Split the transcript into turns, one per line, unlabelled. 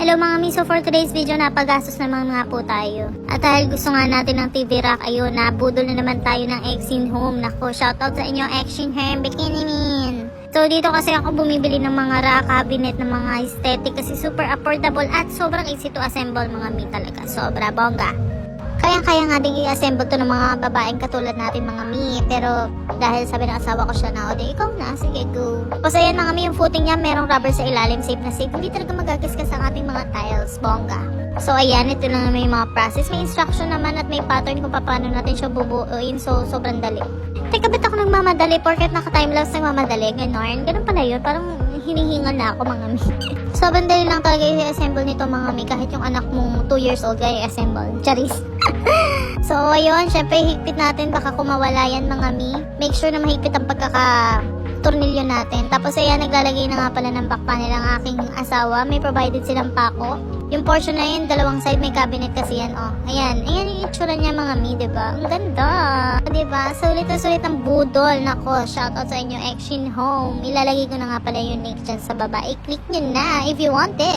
Hello mga mi, so for today's video napagastos naman nga po tayo. At dahil gusto nga natin ng TV rack, ayun, nabudol na naman tayo ng Exin Home. Nako, shoutout sa inyo Exin Home Bikini Min. So dito kasi ako bumibili ng mga rack, cabinet, ng mga aesthetic kasi super affordable at sobrang easy to assemble mga mi talaga. Sobra bongga. Kaya nga din i-assemble to ng mga babaeng katulad natin mga mi. Pero dahil sabi ng asawa ko siya na, o di ikaw na, sige go. Kasi ayan mga mi, yung footing niya merong rubber sa ilalim, safe na safe. Hindi talaga magagasgas ang ating mga tiles, bongga. So ayan, ito lang naman yung mga process. May instruction naman at may pattern kung paano natin siya bubuuin. So sobrang dali. Teka, ba't ako nagmamadali? Porket naka-timelapse nagmamadali? Ganun pala yun. Parang hinihingal na ako mga mi. Sobrang dali lang talaga i-assemble nito mga mi. Kahit yung anak mong 2 years old kaya i-assemble. Charis. So ayun, syempre higpit natin. Baka kumawala yan mga mi. Make sure na mahigpit ang pagkaka-tornilyo natin. Tapos ayan, naglalagay na nga pala ng back panel ang aking asawa. May provided silang pako. Yung portion na yun, dalawang side may cabinet kasi yan, oh. Ayan yung itsura niya mga mi, diba? Ang ganda, diba? Sulit na sulit ang budol. Nako, shoutout sa inyo, Exin Home. Ilalagay ko na nga pala yung link dyan sa baba. I-click nyo na if you want it.